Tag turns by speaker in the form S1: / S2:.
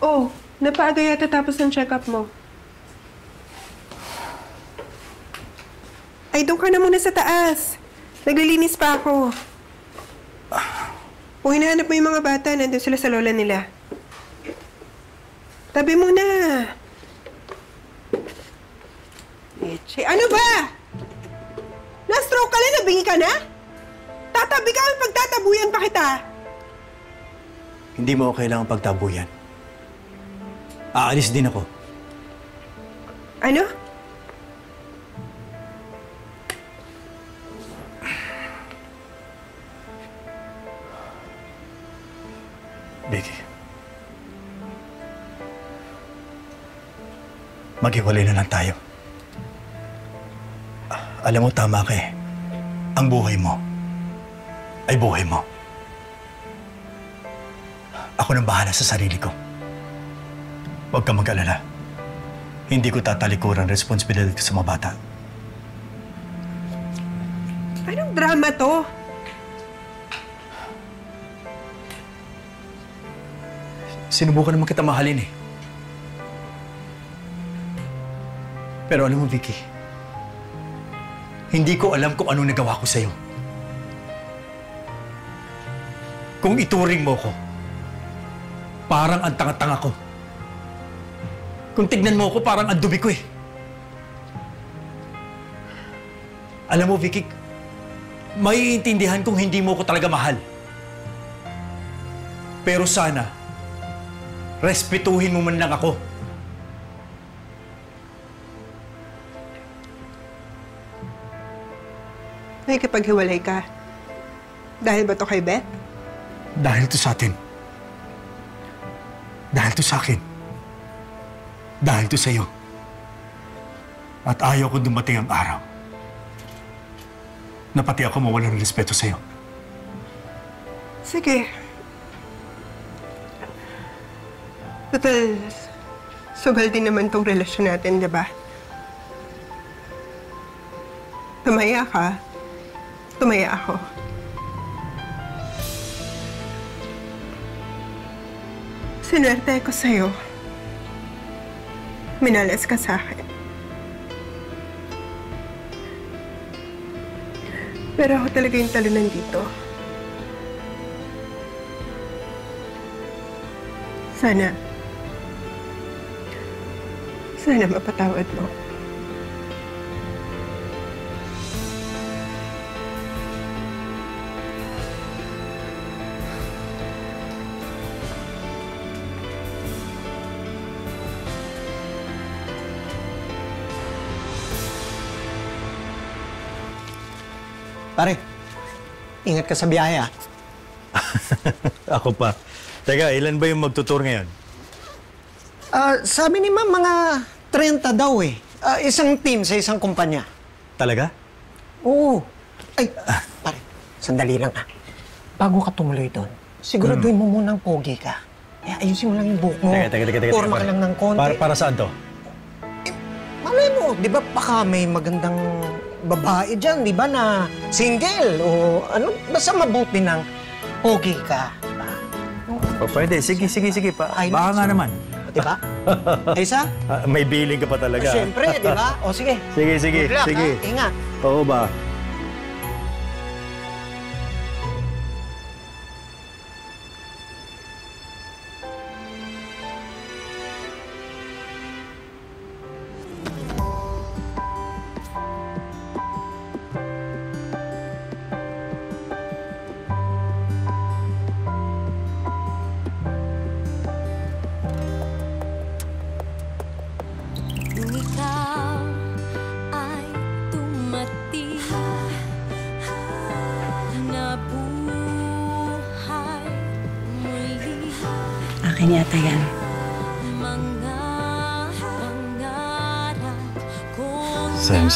S1: Oh, napaaga yata tapos ng check-up mo. Ay, doon ka na muna sa taas. Naglilinis pa ako. Kung hinahanap mo yung mga bata, nandun sila sa lola nila. Tabi muna. Eche, ano ba? Na-stroke ka lang, nabingi ka na? Tatabi ka, pagtatabuyan pa kita.
S2: Hindi mo ako kailangang pagtabuyan. Aalis din ako.
S1: Ano?
S2: Becky. Maghiwalay na lang tayo. Alam mo, tama ka eh. Ang buhay mo ay buhay mo. Ako nang bahala sa sarili ko. Huwag kang mag-alala. Hindi ko tatalikuran ang responsibilidad ko sa mga bata.
S1: Anong drama to?
S2: Sinubukan naman kita mahalin eh. Pero alam mo, Vicky, hindi ko alam kung anong nagawa ko sa'yo. Kung ituring mo ko, parang ang tanga-tanga ko. Kung tignan mo ko, parang ang dumi ko eh. Alam mo, Vicky, maiintindihan kung hindi mo ko talaga mahal. Pero sana, respetuhin mo man lang ako.
S1: Nakikipaghiwalay ka. Dahil ba to kay Beth?
S2: Dahil to sa atin. Dahil to sa akin. Dahil to sa'yo. At ayaw ko dumating ang araw na pati ako mawalan ng respeto sa'yo.
S1: Sige. Total, sugal din naman tong relasyon natin, di ba? Tumaya ka, tumaya ako. Sinuwerte ko sa'yo. Minalas ka sa akin. Pero ako talaga yung talunan dito. Sana mapatawad mo.
S3: Pare, ingat ka sa biyahe, ah.
S2: Ako pa. Teka, ilan ba yung magtutur ngayon?
S3: Sabi ni Ma'am, mga 30 daw eh. Isang team sa isang kumpanya.
S2: Talaga?
S3: Oo. Ay, pare, sandali lang ah. Bago ka tumuloy doon, siguraduhin mo munang pogi ka. Ayusin mo lang yung buhok mo.
S2: Teka.
S3: Forma ka lang ng konti.
S2: Para saan to?
S3: Malay mo, di ba baka may magandang babae dyan, di ba, na single o ano, basta mabuti ng pogi ka. Diba?
S2: Pwede. Sige. Baka nga naman.
S3: Di ba? Isa?
S2: May billing ka pa talaga.
S3: Siyempre, di ba? O sige.
S2: Sige.
S3: Good luck, ha? Ingat.
S2: Oo ba?
S4: Akin yata yan.
S2: Same.